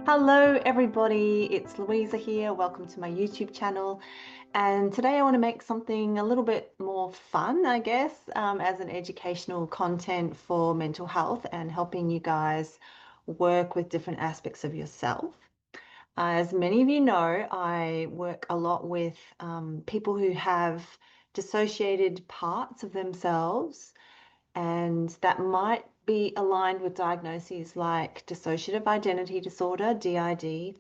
Hello everybody, it's Louisa here. Welcome to my YouTube channel. And today I want to make something a little bit more fun, I guess, as an educational content for mental health and helping you guys work with different aspects of yourself. As many of you know, I work a lot with people who have dissociated parts of themselves, and that might be aligned with diagnoses like dissociative identity disorder, DID,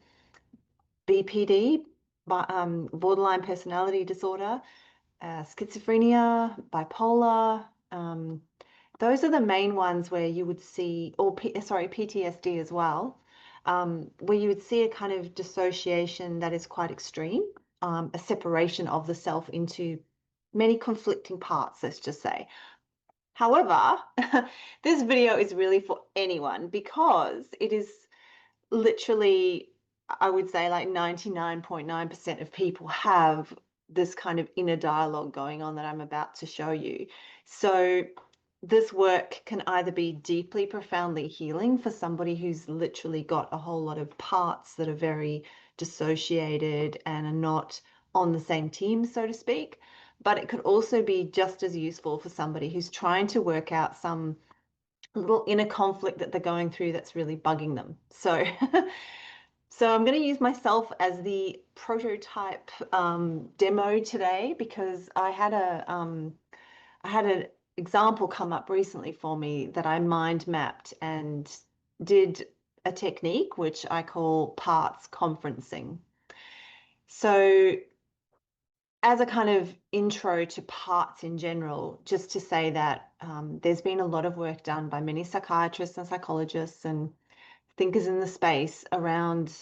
BPD, borderline personality disorder, schizophrenia, bipolar. Those are the main ones where you would see, or PTSD as well, where you would see a kind of dissociation that is quite extreme, a separation of the self into many conflicting parts, let's just say. However, this video is really for anyone because it is literally, I would say like 99.9% of people have this kind of inner dialogue going on that I'm about to show you. So this work can either be deeply, profoundly healing for somebody who's literally got a whole lot of parts that are very dissociated and are not on the same team, so to speak. But it could also be just as useful for somebody who's trying to work out some little inner conflict that they're going through that's really bugging them. So, so I'm going to use myself as the prototype demo today because I had an example come up recently for me that I mind mapped and did a technique which I call parts conferencing. So as a kind of intro to parts in general, just to say that there's been a lot of work done by many psychiatrists and psychologists and thinkers in the space around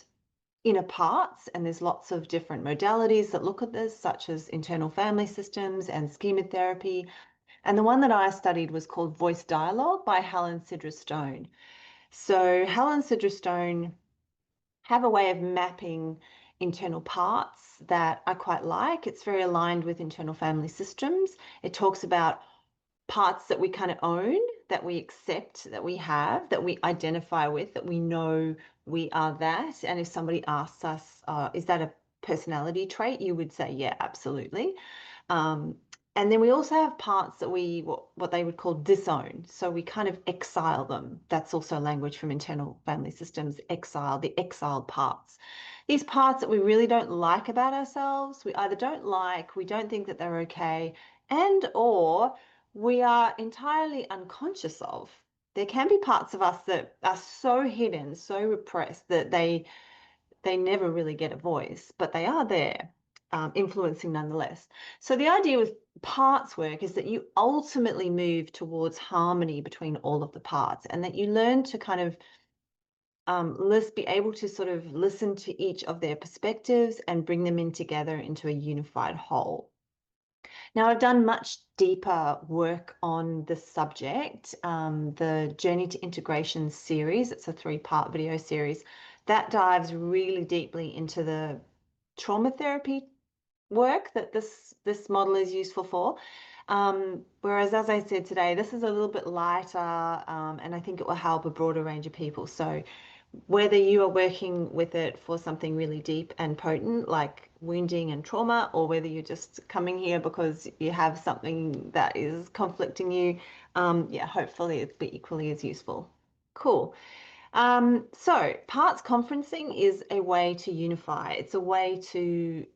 inner parts, and there's lots of different modalities that look at this, such as internal family systems and schema therapy. And the one that I studied was called Voice Dialogue by Helen Sidra Stone. So Helen Sidra Stone have a way of mapping internal parts that I quite like. It's very aligned with internal family systems. It talks about parts that we kind of own, that we accept that we have, that we identify with, that we know we are that. And if somebody asks us, is that a personality trait? You would say, yeah, absolutely. And then we also have parts that what they would call disown. So we kind of exile them. That's also language from internal family systems, exile, the exiled parts. These parts that we really don't like about ourselves, we either don't like, we don't think that they're okay, and or we are entirely unconscious of. There can be parts of us that are so hidden, so repressed that they never really get a voice, but they are there, influencing nonetheless. So the idea with parts work is that you ultimately move towards harmony between all of the parts, and that you learn to kind of be able to sort of listen to each of their perspectives and bring them in together into a unified whole. Now, I've done much deeper work on the subject, the Journey to Integration series. It's a 3-part video series that dives really deeply into the trauma therapy work that this model is useful for. Whereas, as I said today, this is a little bit lighter, and I think it will help a broader range of people. So whether you are working with it for something really deep and potent like wounding and trauma, or whether you're just coming here because you have something that is conflicting you, yeah, hopefully it'll be equally as useful. Cool. So parts conferencing is a way to unify. It's a way to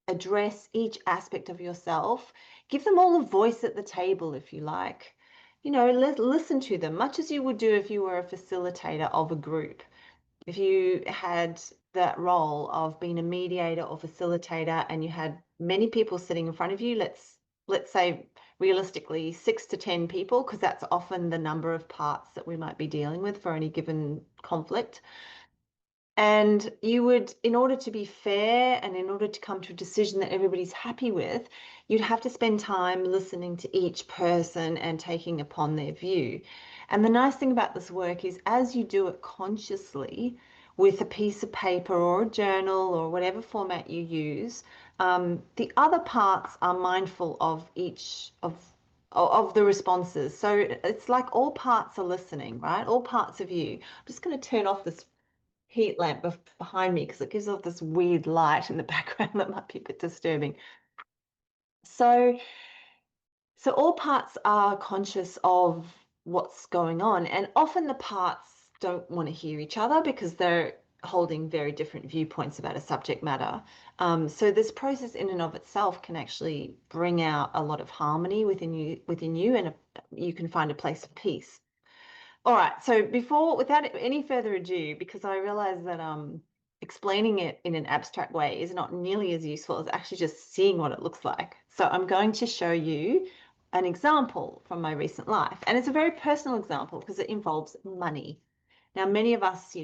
address each aspect of yourself, give them all a voice at the table, if you like. You know, listen to them, much as you would do if you were a facilitator of a group. If you had that role of being a mediator or facilitator and you had many people sitting in front of you, let's say realistically 6 to 10 people, because that's often the number of parts that we might be dealing with for any given conflict. And you would, in order to be fair and in order to come to a decision that everybody's happy with, you'd have to spend time listening to each person and taking upon their view. And the nice thing about this work is as you do it consciously with a piece of paper or a journal or whatever format you use, the other parts are mindful of each of the responses. So it's like all parts are listening, right? All parts of you. I'm just going to turn off this heat lamp behind me because it gives off this weird light in the background that might be a bit disturbing. So, so all parts are conscious of what's going on, and often the parts don't want to hear each other because they're holding very different viewpoints about a subject matter. So this process in and of itself can actually bring out a lot of harmony within you, and you can find a place of peace. All right, so without any further ado, because I realize that explaining it in an abstract way is not nearly as useful as actually just seeing what it looks like. So I'm going to show you an example from my recent life, and it's a very personal example because it involves money. Now, many of us,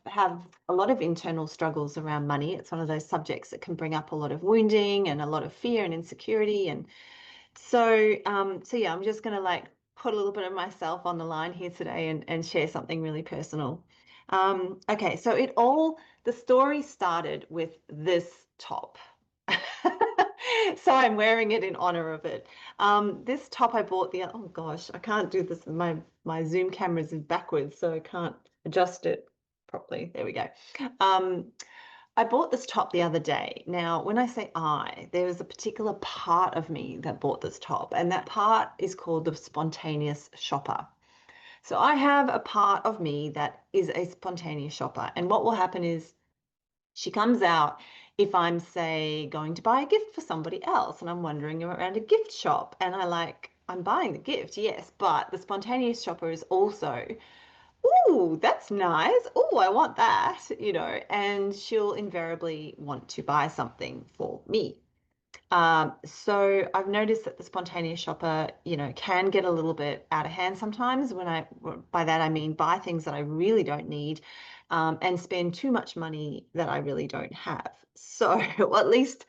have a lot of internal struggles around money. It's one of those subjects that can bring up a lot of wounding and a lot of fear and insecurity, and so yeah, I'm just gonna like put a little bit of myself on the line here today and share something really personal. Okay, so the story started with this top. So I'm wearing it in honor of it. This top I bought oh gosh, I can't do this. My Zoom camera is backwards, so I can't adjust it properly. There we go. Um, I bought this top the other day. Now, when I say there was a particular part of me that bought this top, and that part is called the spontaneous shopper. So I have a part of me that is a spontaneous shopper. And what will happen is she comes out if I'm, say, going to buy a gift for somebody else and I'm wandering around a gift shop and I'm buying the gift, yes, but the spontaneous shopper is also, oh, that's nice. Oh, I want that, and she'll invariably want to buy something for me. So I've noticed that the spontaneous shopper, can get a little bit out of hand sometimes by that I mean buy things that I really don't need, and spend too much money that I really don't have. So well, at least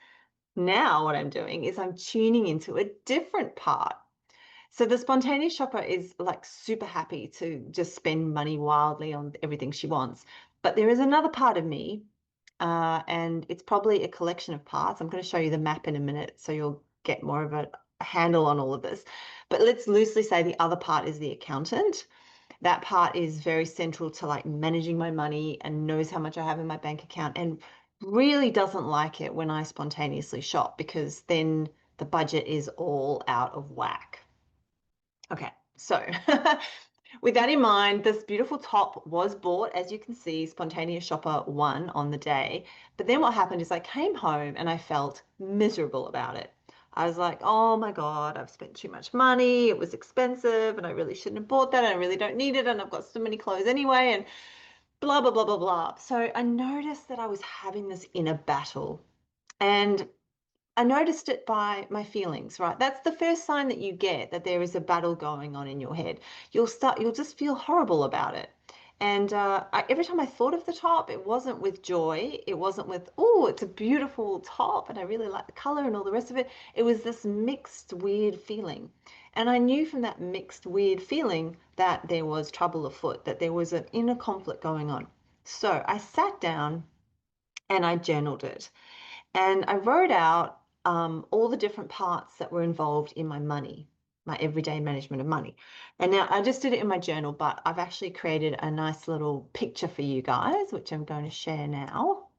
now what I'm doing is I'm tuning into a different part. So the spontaneous shopper is like super happy to just spend money wildly on everything she wants. But there is another part of me, and it's probably a collection of parts. I'm going to show you the map in a minute so you'll get more of a handle on all of this. But let's loosely say the other part is the accountant. That part is very central to like managing my money and knows how much I have in my bank account and really doesn't like it when I spontaneously shop because then the budget is all out of whack. Okay, so with that in mind, this beautiful top was bought, as you can see, Spontaneous Shopper 1 on the day. But then what happened is I came home and I felt miserable about it. I was like, oh my God, I've spent too much money. It was expensive and I really shouldn't have bought that. And I really don't need it. And I've got so many clothes anyway and blah, blah, blah, blah, blah. So I noticed that I was having this inner battle. And I noticed it by my feelings, right? That's the first sign that you get that there is a battle going on in your head. You'll just feel horrible about it. And every time I thought of the top, it wasn't with joy. It wasn't with, oh, it's a beautiful top and I really like the color and all the rest of it. It was this mixed, weird feeling. And I knew from that mixed, weird feeling that there was trouble afoot, that there was an inner conflict going on. So I sat down and I journaled it. And I wrote out all the different parts that were involved in my money, my everyday management of money. And now I just did it in my journal, but I've actually created a nice little picture for you guys, which I'm going to share now.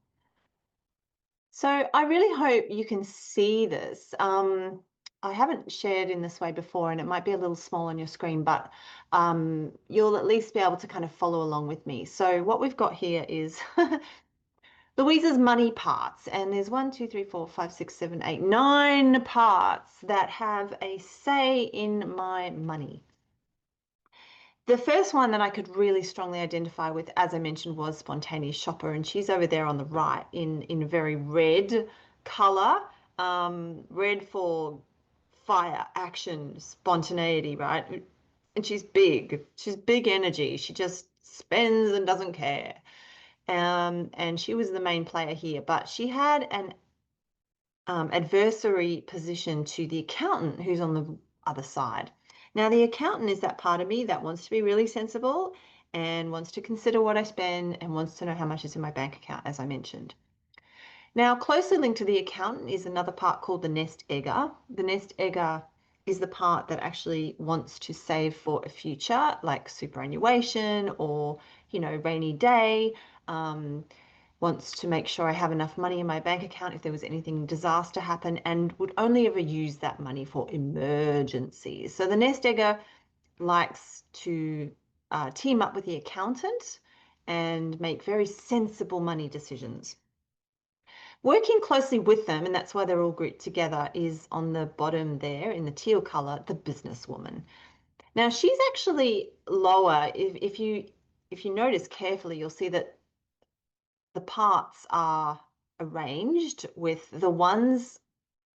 So I really hope you can see this. I haven't shared in this way before, and it might be a little small on your screen, but you'll at least be able to kind of follow along with me. So what we've got here is Louisa's money parts, and there's 1, 2, 3, 4, 5, 6, 7, 8, 9 parts that have a say in my money. The first one that I could really strongly identify with, as I mentioned, was Spontaneous Shopper, and she's over there on the right in a very red color, red for fire, action, spontaneity, right? And she's big. She's big energy. She just spends and doesn't care. And she was the main player here, but she had an adversary position to the accountant who's on the other side. Now, the accountant is that part of me that wants to be really sensible and wants to consider what I spend and wants to know how much is in my bank account, as I mentioned. Now, closely linked to the accountant is another part called the nest egger. The nest egger is the part that actually wants to save for a future, like superannuation or, rainy day. wants to make sure I have enough money in my bank account if there was anything disaster happen, and would only ever use that money for emergencies. So the nest egger likes to team up with the accountant and make very sensible money decisions. Working closely with them, and that's why they're all grouped together, is on the bottom there in the teal color, the businesswoman. Now she's actually lower. If you notice carefully, you'll see that the parts are arranged with the ones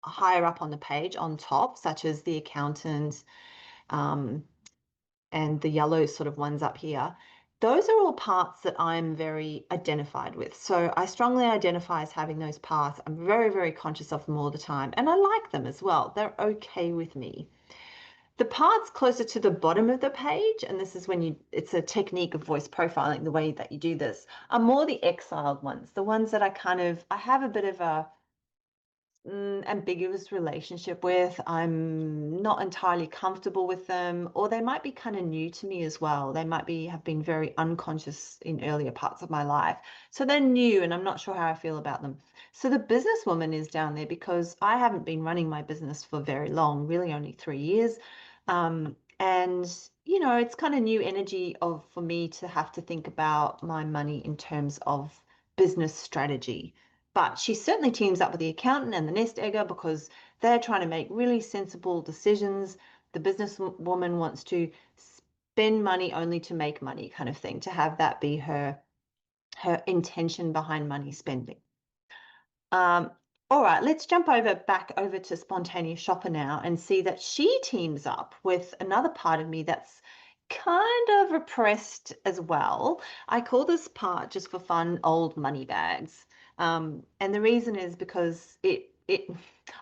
higher up on the page on top, such as the accountant, um, and the yellow sort of ones up here. Those are all parts that I'm very identified with. So I strongly identify as having those parts. I'm very, very conscious of them all the time. And I like them as well. They're okay with me. The parts closer to the bottom of the page, and this is when it's a technique of voice profiling, the way that you do this, are more the exiled ones, the ones that I have a bit of a ambiguous relationship with. I'm not entirely comfortable with them, or they might be kind of new to me as well. They might have been very unconscious in earlier parts of my life. So they're new and I'm not sure how I feel about them. So the businesswoman is down there because I haven't been running my business for very long, really only 3 years. And it's kind of new energy for me to have to think about my money in terms of business strategy. But she certainly teams up with the accountant and the nest egger because they're trying to make really sensible decisions. The businesswoman wants to spend money only to make money, kind of thing, to have that be her intention behind money spending. All right, let's jump back over to Spontaneous Shopper now and see that she teams up with another part of me that's kind of repressed as well. I call this part, just for fun, old money bags. And the reason is because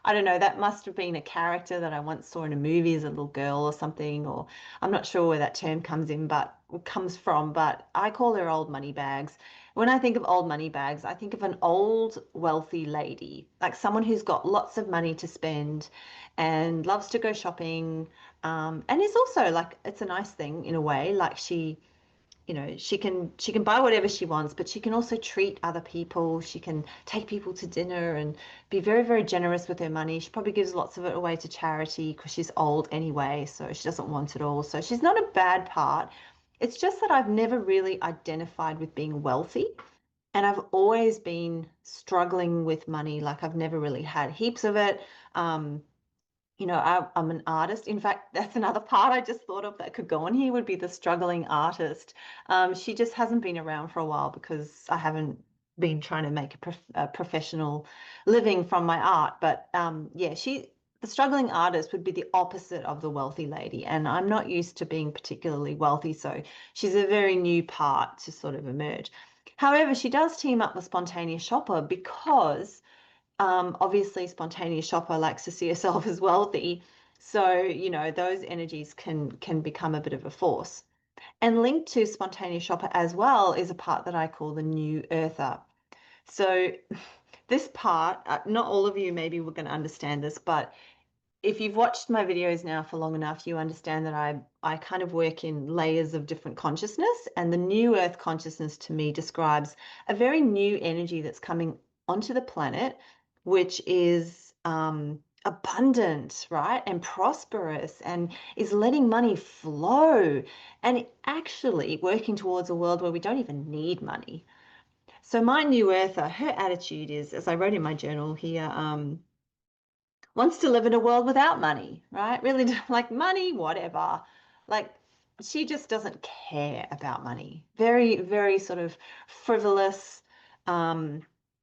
I don't know, that must have been a character that I once saw in a movie as a little girl or something, or I'm not sure where that term comes from, but I call her old money bags. When I think of old money bags, I think of an old wealthy lady, like someone who's got lots of money to spend and loves to go shopping. And is also like, it's a nice thing in a way, like she can buy whatever she wants, but she can also treat other people. She can take people to dinner and be very, very generous with her money. She probably gives lots of it away to charity because she's old anyway, so she doesn't want it all. So she's not a bad part. It's just that I've never really identified with being wealthy. And I've always been struggling with money. Like I've never really had heaps of it. Um, I'm an artist. In fact, that's another part I just thought of that could go on here would be the struggling artist. She just hasn't been around for a while because I haven't been trying to make a professional living from my art. But yeah, the struggling artist would be the opposite of the wealthy lady. And I'm not used to being particularly wealthy, so she's a very new part to sort of emerge. However, she does team up with Spontaneous Shopper because obviously, Spontaneous Shopper likes to see herself as wealthy. So, those energies can become a bit of a force. And linked to Spontaneous Shopper as well is a part that I call the New Earther. So this part, not all of you maybe were going to understand this, but if you've watched my videos now for long enough, you understand that I kind of work in layers of different consciousness, and the New Earth consciousness to me describes a very new energy that's coming onto the planet, which is abundant, right, and prosperous, and is letting money flow, and actually working towards a world where we don't even need money. So my New Earther, her attitude is, as I wrote in my journal here, wants to live in a world without money, right? Really, like money, whatever. Like she just doesn't care about money. Very, very sort of frivolous.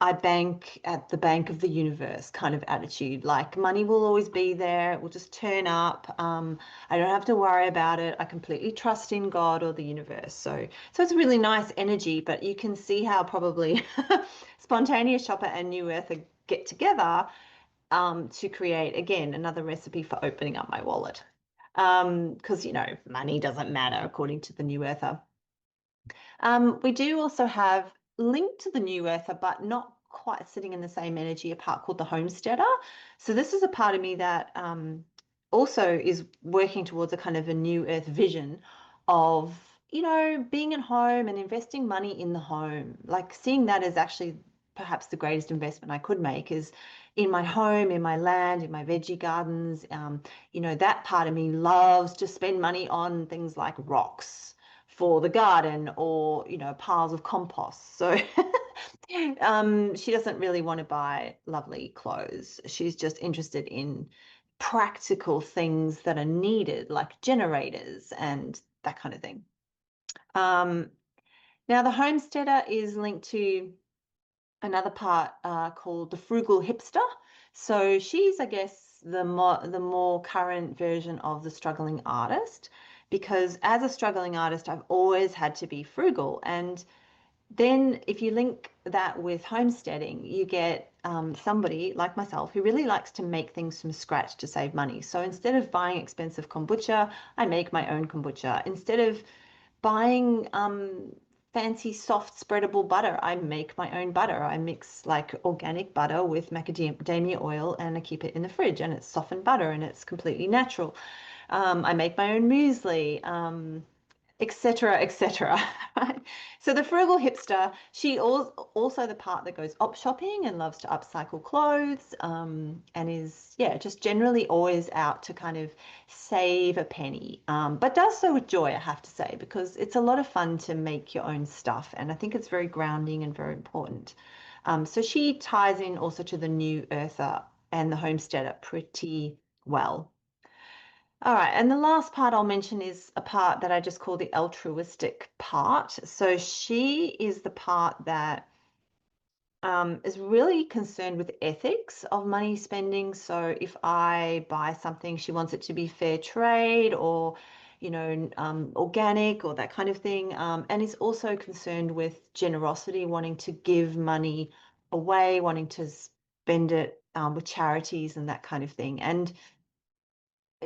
I bank at the bank of the universe kind of attitude. Like money will always be there. It will just turn up. I don't have to worry about it. I completely trust in God or the universe. So it's a really nice energy, but you can see how probably Spontaneous Shopper and New Earth get together to create, again, another recipe for opening up my wallet. Because, money doesn't matter according to the New Earther. We do also have linked to the New Earther, but not quite sitting in the same energy, a part called the Homesteader. So this is a part of me that also is working towards a kind of a New Earth vision of, being at home and investing money in the home, like seeing that as actually perhaps the greatest investment I could make is in my home, in my land, in my veggie gardens. That part of me loves to spend money on things like rocks for the garden or, piles of compost. So she doesn't really want to buy lovely clothes. She's just interested in practical things that are needed, like generators and that kind of thing. Now, the homesteader is linked to another part called the frugal hipster. So she's, I guess, the more current version of the struggling artist, because as a struggling artist, I've always had to be frugal. And then if you link that with homesteading, you get somebody like myself who really likes to make things from scratch to save money. So instead of buying expensive kombucha, I make my own kombucha. Instead of buying fancy soft spreadable butter, I make my own butter. I mix like organic butter with macadamia oil and I keep it in the fridge, and it's softened butter and it's completely natural. I make my own muesli, etc., etc. Right? So the frugal hipster, she also the part that goes op shopping and loves to upcycle clothes, and is, yeah, just generally always out to kind of save a penny, but does so with joy, I have to say, because it's a lot of fun to make your own stuff, and I think it's very grounding and very important. So she ties in also to the new earther and the homesteader pretty well. All right, and the last part I'll mention is a part that I just call the altruistic part. So she is the part that is really concerned with ethics of money spending. So if I buy something, she wants it to be fair trade or, organic or that kind of thing. And is also concerned with generosity, wanting to give money away, wanting to spend it with charities and that kind of thing. And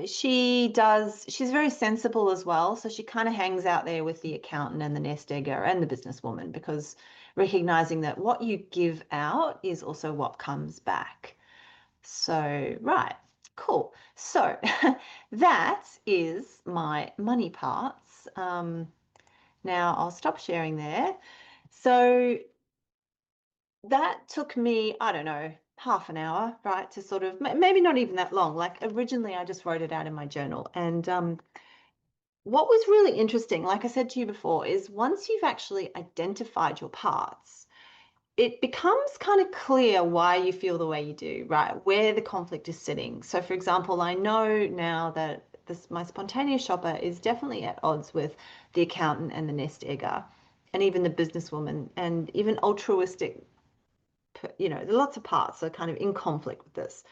she's very sensible as well. So she kind of hangs out there with the accountant and the nest egger and the businesswoman, because recognizing that what you give out is also what comes back. So, right, cool. So that is my money parts. Now I'll stop sharing there. So that took me, I don't know, half an hour, right, to sort of maybe not even that long. Like originally, I just wrote it out in my journal. And what was really interesting, like I said to you before, is once you've actually identified your parts, it becomes kind of clear why you feel the way you do, right? Where the conflict is sitting. So, for example, I know now that my spontaneous shopper is definitely at odds with the accountant and the nest egger, and even the businesswoman, and even altruistic. Lots of parts are kind of in conflict with this.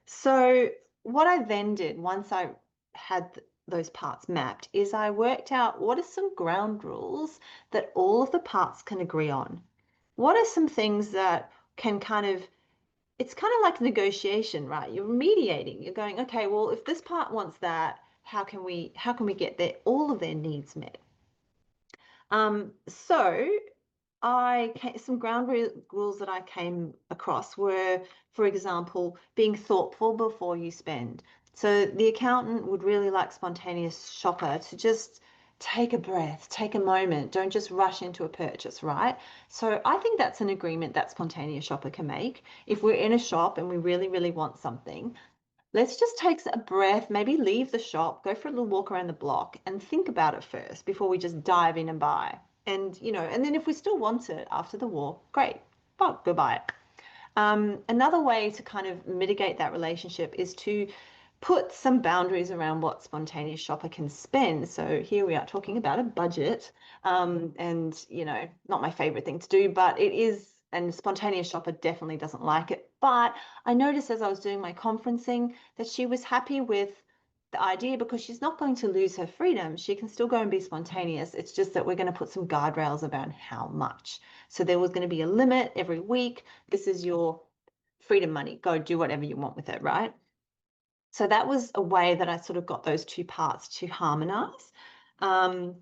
So, what I then did once I had those parts mapped is I worked out what are some ground rules that all of the parts can agree on. What are some things that can it's kind of like negotiation, right? You're mediating. You're going, okay, well, if this part wants that, how can we get all of their needs met? So some ground rules that I came across were, for example, being thoughtful before you spend. So the accountant would really like spontaneous shopper to just take a breath, take a moment, don't just rush into a purchase, right? So I think that's an agreement that spontaneous shopper can make. If we're in a shop and we really, really want something, let's just take a breath, maybe leave the shop, go for a little walk around the block and think about it first before we just dive in and buy. And then if we still want it after the walk, great, but go buy it. Another way to kind of mitigate that relationship is to put some boundaries around what spontaneous shopper can spend. So here we are talking about a budget, and not my favorite thing to do, but it is, and spontaneous shopper definitely doesn't like it. But I noticed as I was doing my conferencing that she was happy with the idea because she's not going to lose her freedom. She can still go and be spontaneous. It's just that we're going to put some guardrails around how much. So there was going to be a limit every week. This is your freedom money. Go do whatever you want with it, right? So that was a way that I sort of got those two parts to harmonize. And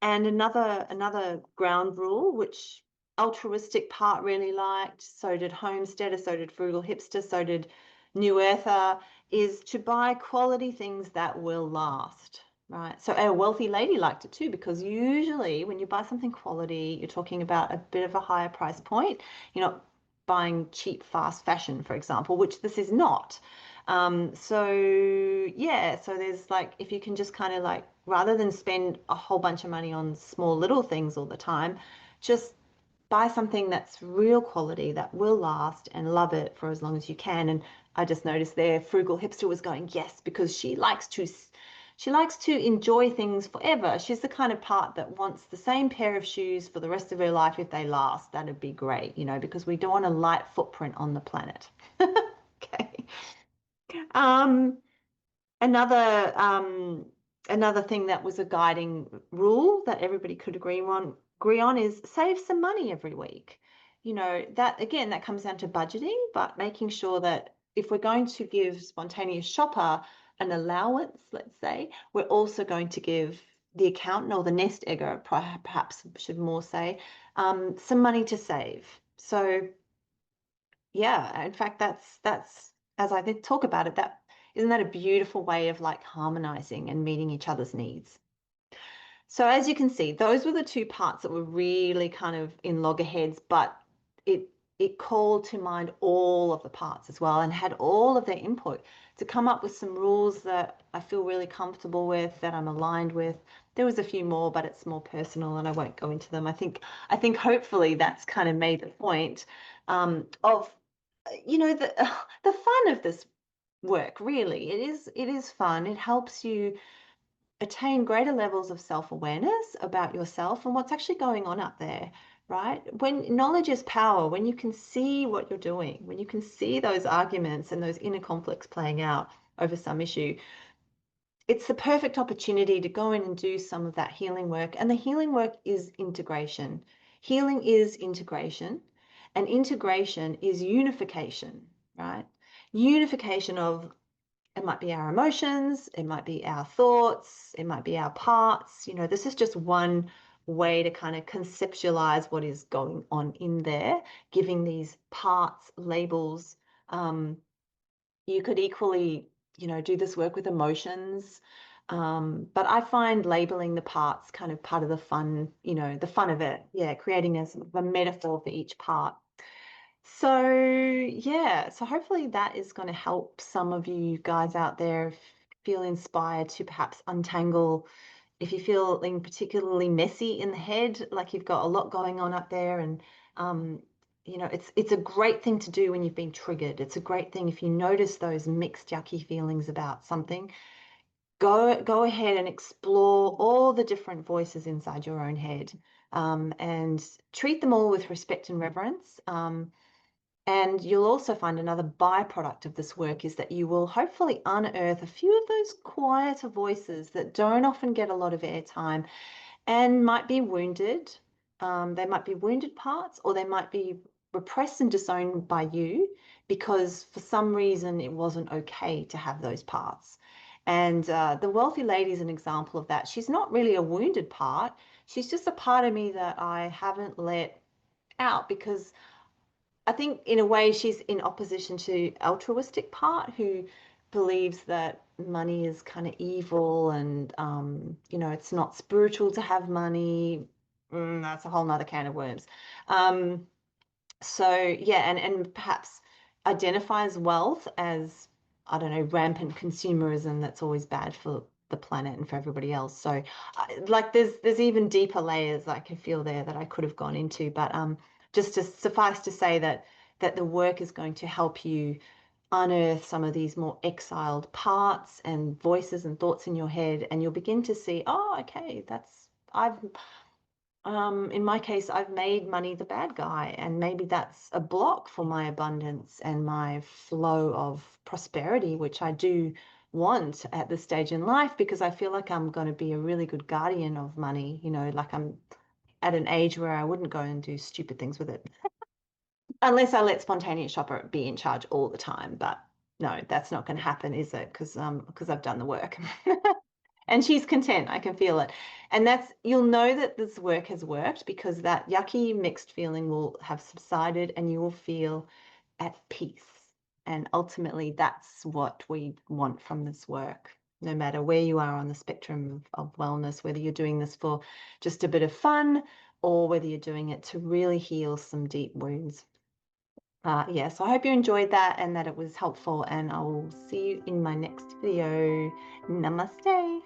another ground rule, which altruistic part really liked, so did homesteader, so did frugal hipster, so did new earther, is to buy quality things that will last. Right. So a wealthy lady liked it too, because usually when you buy something quality, you're talking about a bit of a higher price point. You're not buying cheap, fast fashion, for example, which this is not. So yeah, so there's like, if you can just kind of like, rather than spend a whole bunch of money on small little things all the time, just buy something that's real quality that will last and love it for as long as you can. And I just noticed there, Frugal Hipster was going, yes, because she likes to enjoy things forever. She's the kind of part that wants the same pair of shoes for the rest of her life if they last. That'd be great, you know, because we don't want a light footprint on the planet. Okay. Um, Another another thing that was a guiding rule that everybody could agree on is save some money every week. You know, that again, that comes down to budgeting, but making sure that if we're going to give spontaneous shopper an allowance, let's say, we're also going to give the accountant or the nest egger, perhaps should more say, some money to save. So yeah, in fact, that's as I did talk about it, that isn't that a beautiful way of like harmonizing and meeting each other's needs? So as you can see, those were the two parts that were really kind of in loggerheads, but it it called to mind all of the parts as well and had all of their input to come up with some rules that I feel really comfortable with, that I'm aligned with. There was a few more, but it's more personal and I won't go into them. I think hopefully that's kind of made the point of the the fun of this work. Really, it is fun. It helps you attain greater levels of self-awareness about yourself and what's actually going on up there, right? When knowledge is power, when you can see what you're doing, when you can see those arguments and those inner conflicts playing out over some issue, it's the perfect opportunity to go in and do some of that healing work. And the healing work is integration. Healing is integration, and integration is unification, right? Unification of, it might be our emotions, it might be our thoughts, it might be our parts. This is just one way to kind of conceptualize what is going on in there, giving these parts labels. You could equally, do this work with emotions. But I find labeling the parts kind of part of the fun, the fun of it. Yeah, creating a metaphor for each part. So, yeah, so hopefully that is going to help some of you guys out there feel inspired to perhaps untangle. If you're feeling particularly messy in the head, like you've got a lot going on up there, and it's a great thing to do when you've been triggered. It's a great thing if you notice those mixed yucky feelings about something. Go ahead and explore all the different voices inside your own head, and treat them all with respect and reverence. And you'll also find another byproduct of this work is that you will hopefully unearth a few of those quieter voices that don't often get a lot of airtime and might be wounded. They might be wounded parts, or they might be repressed and disowned by you because for some reason it wasn't okay to have those parts. And the wealthy lady is an example of that. She's not really a wounded part. She's just a part of me that I haven't let out because I think in a way she's in opposition to altruistic part who believes that money is kind of evil and it's not spiritual to have money. That's a whole nother can of worms. So yeah, and perhaps identifies wealth as, I don't know, rampant consumerism that's always bad for the planet and for everybody else. So like there's even deeper layers I can feel there that I could have gone into, but just to suffice to say that the work is going to help you unearth some of these more exiled parts and voices and thoughts in your head, and you'll begin to see, oh, okay, I've in my case, I've made money the bad guy, and maybe that's a block for my abundance and my flow of prosperity, which I do want at this stage in life because I feel like I'm going to be a really good guardian of money, like I'm at an age where I wouldn't go and do stupid things with it unless I let spontaneous shopper be in charge all the time. But no, that's not going to happen, is it? Because I've done the work. And she's content. I can feel it. And you'll know that this work has worked because that yucky mixed feeling will have subsided and you will feel at peace. And ultimately, that's what we want from this work. no matter where you are on the spectrum of wellness, whether you're doing this for just a bit of fun or whether you're doing it to really heal some deep wounds. Yeah, so I hope you enjoyed that and that it was helpful, and I will see you in my next video. Namaste.